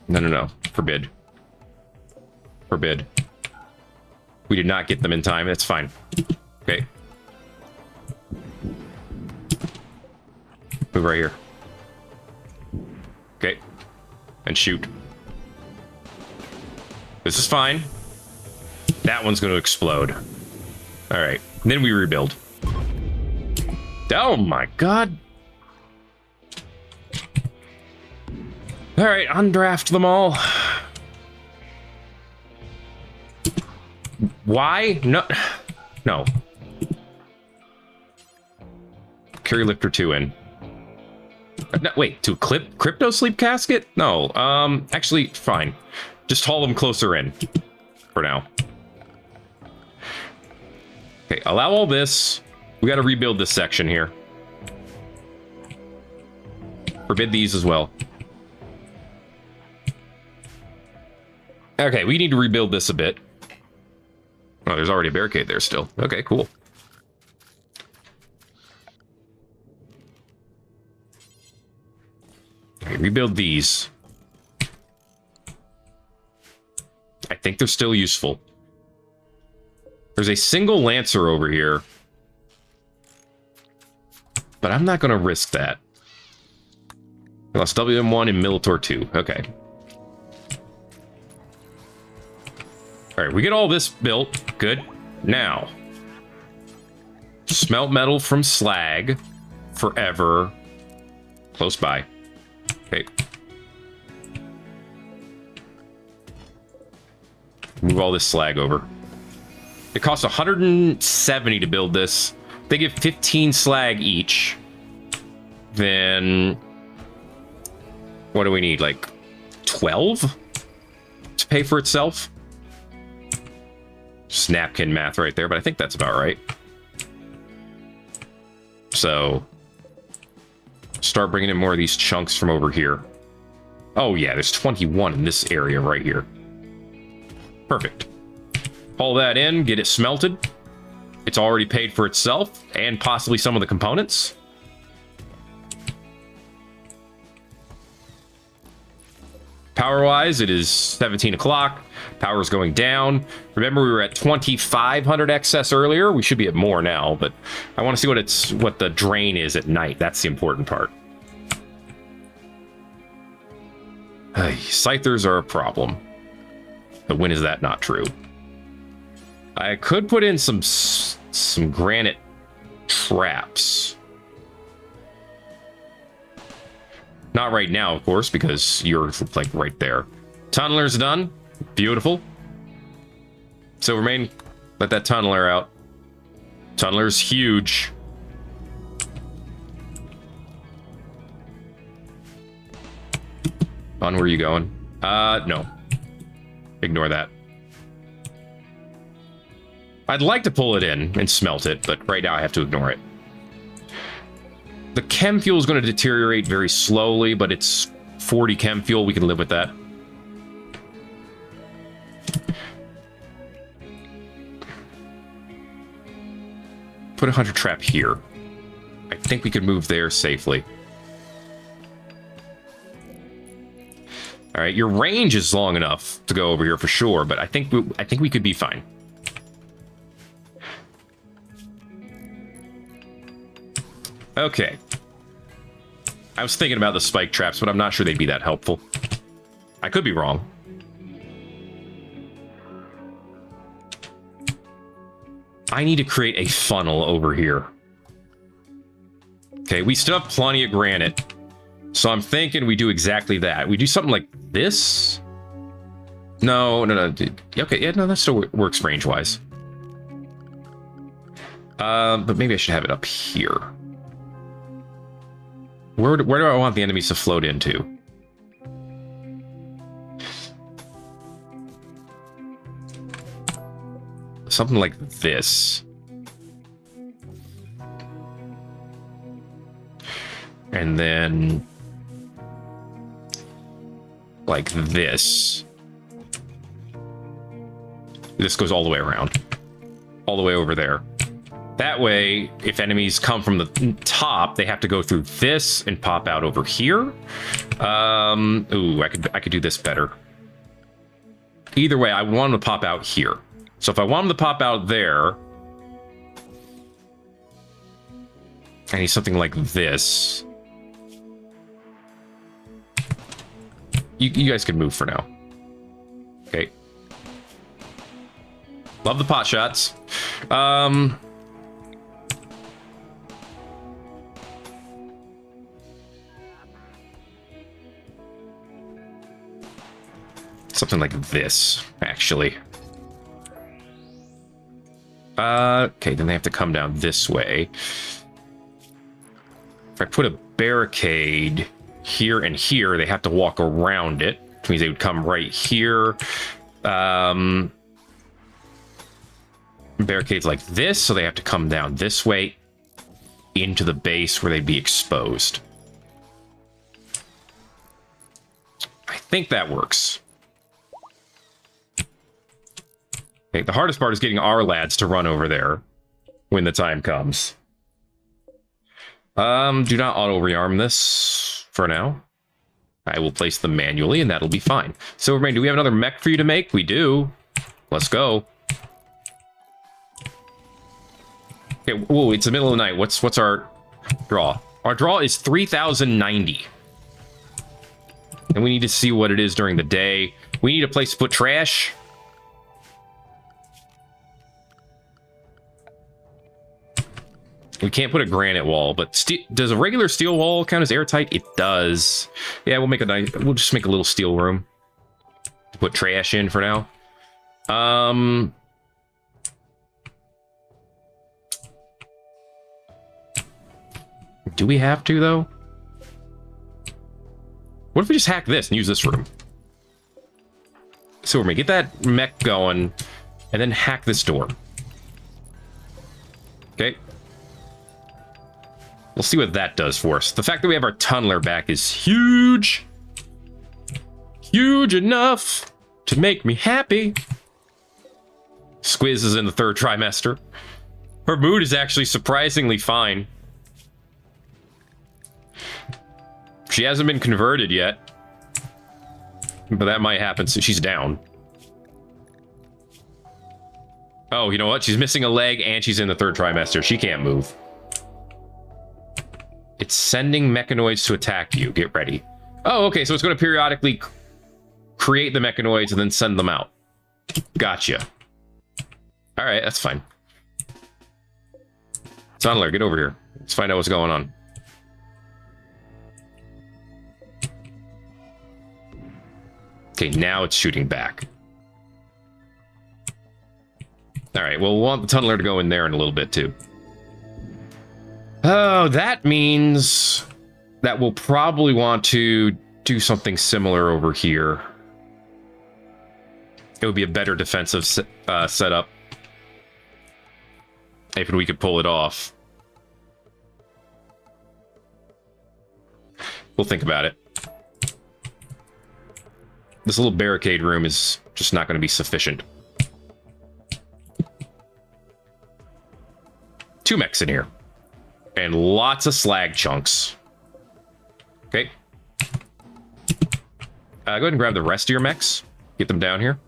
No. Forbid. Forbid. We did not get them in time. That's fine. Okay. Move right here. Okay. And shoot. This is fine. That one's going to explode. All right. Then we rebuild. Oh my God. All right. Undraft them all. Why? No. No. Carry lifter 2 in. No, wait, to clip crypto sleep casket? No, actually, fine. Just haul them closer in for now. Okay, allow all this. We got to rebuild this section here. Forbid these as well. Okay, we need to rebuild this a bit. Oh, there's already a barricade there still. Okay, cool. Okay, rebuild these. I think they're still useful. There's a single Lancer over here. But I'm not going to risk that. We lost WM1 and Militor 2. Okay. Alright, we get all this built. Good. Now. Smelt metal from slag. Forever. Close by. Okay. Move all this slag over. It costs 170 to build this. They give 15 slag each. Then what do we need? Like 12 to pay for itself? Just napkin math right there, but I think that's about right. So start bringing in more of these chunks from over here. Oh yeah, there's 21 in this area right here. Perfect. Haul that in, get it smelted. It's already paid for itself and possibly some of the components. Power-wise, it is 17 o'clock. Power's going down. Remember, we were at 2,500 excess earlier. We should be at more now, but I want to see what the drain is at night. That's the important part. Scythers are a problem. But when is that not true? I could put in some granite traps. Not right now, of course, because you're like right there. Tunneler's done. Beautiful. Silvermane, let that tunneler out. Tunneler's huge. On, where are you going? No. Ignore that. I'd like to pull it in and smelt it, but right now I have to ignore it. The chem fuel is going to deteriorate very slowly, but it's 40 chem fuel. We can live with that. Put a hunter trap here. I think we could move there safely. All right, your range is long enough to go over here for sure, but I think we could be fine. Okay. I was thinking about the spike traps, but I'm not sure they'd be that helpful. I could be wrong. I need to create a funnel over here. Okay, we still have plenty of granite. So I'm thinking we do exactly that. We do something like this. No. Okay, yeah, no, that still works range-wise. But maybe I should have it up here. Where do I want the enemies to float into? Something like this. And then like this. This goes all the way around. All the way over there. That way, if enemies come from the top, they have to go through this and pop out over here. Ooh, I could do this better. Either way, I want them to pop out here. So if I want them to pop out there, I need something like this. You guys can move for now. Okay. Love the pot shots. Something like this, actually. Okay, then they have to come down this way. If I put a barricade here and here, they have to walk around it, which means they would come right here. Barricades like this, so they have to come down this way into the base where they'd be exposed. I think that works. Okay, the hardest part is getting our lads to run over there when the time comes. Do not auto-rearm this for now. I will place them manually, and that'll be fine. Silvermane, do we have another mech for you to make? We do. Let's go. Okay, whoa, it's the middle of the night. What's our draw? Our draw is 3,090. And we need to see what it is during the day. We need a place to put trash. We can't put a granite wall, but does a regular steel wall count as airtight? It does. Yeah, we'll just make a little steel room to put trash in for now. Do we have to, though? What if we just hack this and use this room? So we're gonna get that mech going and then hack this door. Okay. We'll see what that does for us. The fact that we have our tunneler back is huge. Huge enough to make me happy. Squiz is in the 3rd trimester. Her mood is actually surprisingly fine. She hasn't been converted yet. But that might happen, so she's down. Oh, you know what? She's missing a leg and she's in the 3rd trimester. She can't move. It's sending mechanoids to attack you. Get ready. Oh, okay, so it's going to periodically create the mechanoids and then send them out. Gotcha. All right, that's fine. Tunneler, get over here. Let's find out what's going on. Okay, now it's shooting back. All right, well, we'll want the tunneler to go in there in a little bit, too. Oh, that means that we'll probably want to do something similar over here. It would be a better defensive setup if we could pull it off. We'll think about it. This little barricade room is just not going to be sufficient. 2 mechs in here. And lots of slag chunks. Okay. Go ahead and grab the rest of your mechs. Get them down here.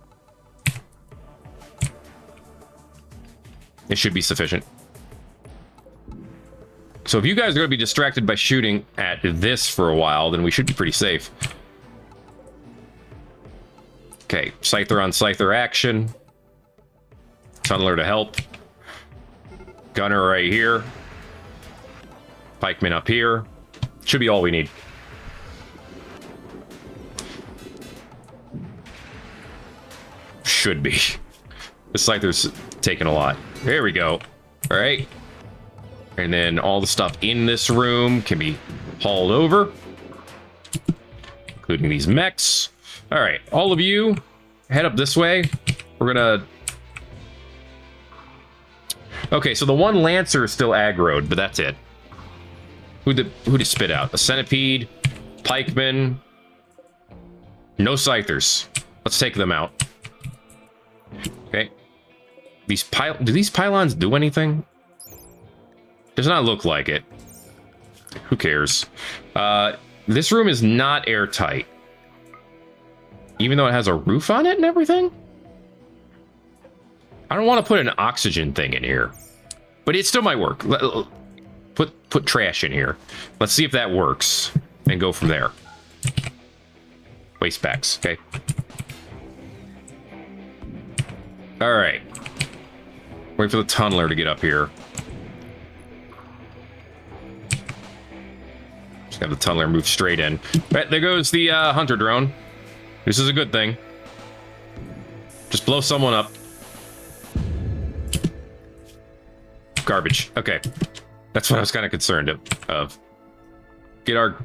It should be sufficient. So if you guys are going to be distracted by shooting at this for a while, then we should be pretty safe. Okay, Scyther on Scyther action. Tunneler to help. Gunner right here. Pikeman up here. Should be all we need. Should be. The Scyther's taking a lot. There we go. All right. And then all the stuff in this room can be hauled over, including these mechs. All right, all of you, head up this way. We're gonna... Okay, so the one Lancer is still aggroed, but that's it. Who did spit out? A Centipede, Pikeman, no Scythers. Let's take them out. Okay. Do these pylons do anything? Does not look like it. Who cares? This room is not airtight. Even though it has a roof on it and everything? I don't want to put an oxygen thing in here. But it still might work. Put trash in here. Let's see if that works. And go from there. Waste bags, okay. Alright. Wait for the tunneler to get up here. Just have the tunneler move straight in. Right, there goes the hunter drone. This is a good thing. Just blow someone up. Garbage. Okay. That's what I was kind of concerned of. Get our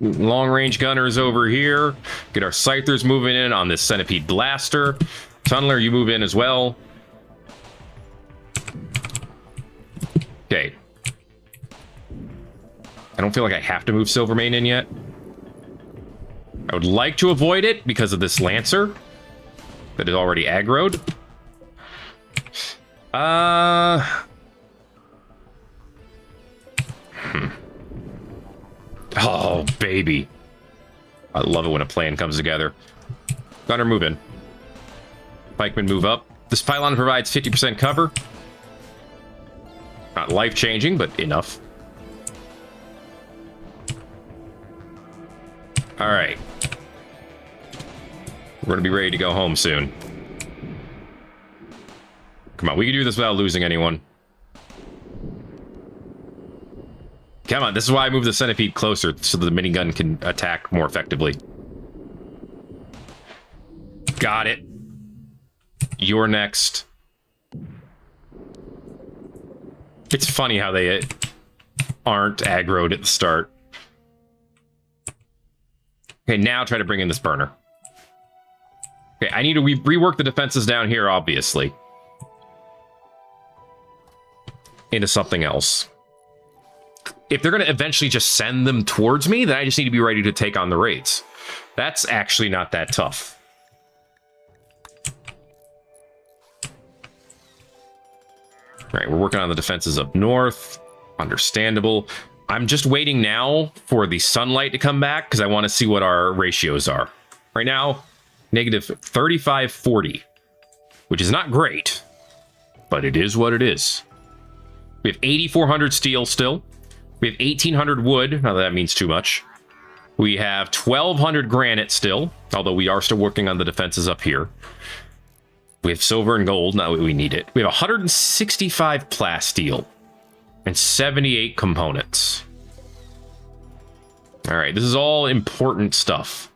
long-range gunners over here. Get our scythers moving in on this centipede blaster. Tunneler, you move in as well. Okay. I don't feel like I have to move Silvermane in yet. I would like to avoid it because of this Lancer that is already aggroed. Oh, baby. I love it when a plan comes together. Gunner, move in. Pikeman, move up. This pylon provides 50% cover. Not life-changing, but enough. All right. We're going to be ready to go home soon. Come on, we can do this without losing anyone. Come on, this is why I moved the centipede closer, so the minigun can attack more effectively. Got it. You're next. It's funny how they aren't aggroed at the start. Okay, now try to bring in this burner. Okay, I need to rework the defenses down here, obviously. Into something else. If they're going to eventually just send them towards me, then I just need to be ready to take on the raids. That's actually not that tough. All right, we're working on the defenses up north. Understandable. I'm just waiting now for the sunlight to come back because I want to see what our ratios are. Right now, negative 3540, which is not great, but it is what it is. We have 8,400 steel still. We have 1,800 wood. Not that that means too much. We have 1,200 granite still, although we are still working on the defenses up here. We have silver and gold. Now we need it. We have 165 plasteel and 78 components. All right, this is all important stuff.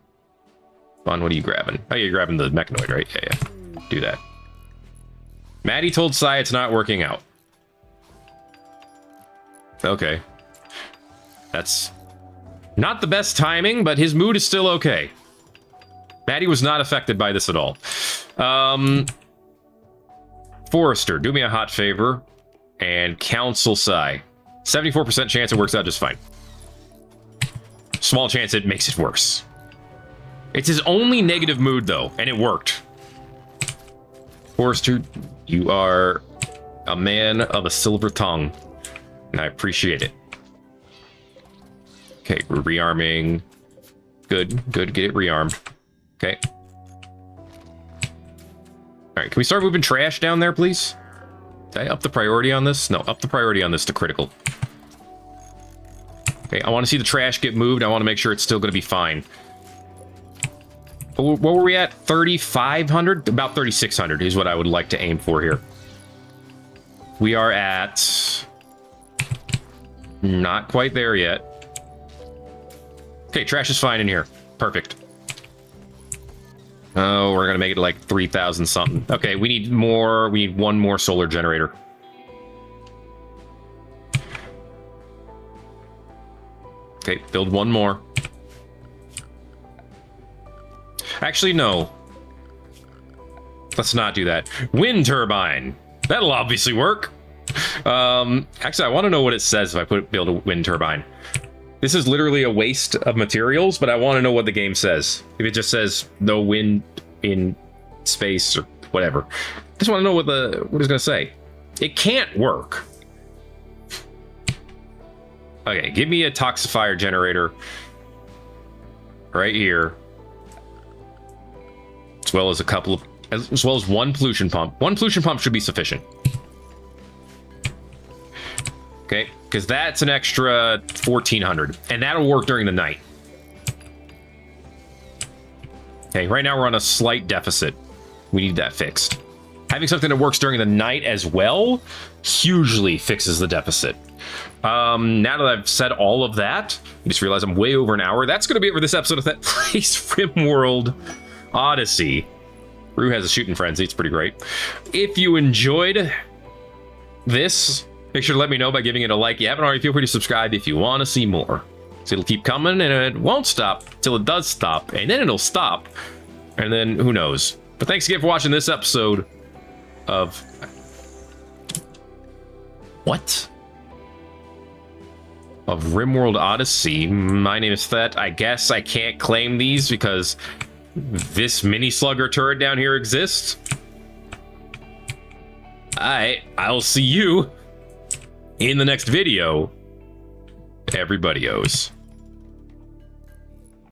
Fun, what are you grabbing? Oh, you're grabbing the mechanoid, right? Yeah. Do that. Maddie told Sai it's not working out. Okay. That's not the best timing, but his mood is still okay. Maddie was not affected by this at all. Forrester, do me a hot favor and counsel Sai. 74% chance it works out just fine. Small chance it makes it worse. It's his only negative mood, though, and it worked. Forrester, you are a man of a silver tongue, and I appreciate it. Okay, we're rearming. Good, good, get it rearmed. Okay. All right, can we start moving trash down there, please? Did I up the priority on this? No, up the priority on this to critical. Okay, I want to see the trash get moved. I want to make sure it's still going to be fine. What were we at? 3,500? About 3,600 is what I would like to aim for here. We are at... not quite there yet. Okay, trash is fine in here. Perfect. Oh, we're going to make it like 3,000 something. Okay, we need more. We need one more solar generator. Okay, build one more. Actually, no. Let's not do that. Wind turbine. That'll obviously work. Actually, I want to know what it says if I build a wind turbine. This is literally a waste of materials, but I want to know what the game says. If it just says no wind in space or whatever. I just want to know what it's going to say. It can't work. Okay, give me a toxifier generator right here. As well as a couple of, as well as one pollution pump. One pollution pump should be sufficient. Okay, because that's an extra 1,400, and that'll work during the night. Okay, right now we're on a slight deficit. We need that fixed. Having something that works during the night as well hugely fixes the deficit. Now that I've said all of that, I just realized I'm way over an hour. That's going to be it for this episode of Thet Plays Rimworld Odyssey. Rue has a shooting frenzy. It's pretty great. If you enjoyed this, make sure to let me know by giving it a like. If you haven't already, feel free to subscribe if you want to see more. So it'll keep coming, and it won't stop till it does stop, and then it'll stop, and then who knows. But thanks again for watching this episode of... What? Of Rimworld Odyssey. My name is Thet. I guess I can't claim these because this mini slugger turret down here exists. I'll see you in the next video. Everybody owes.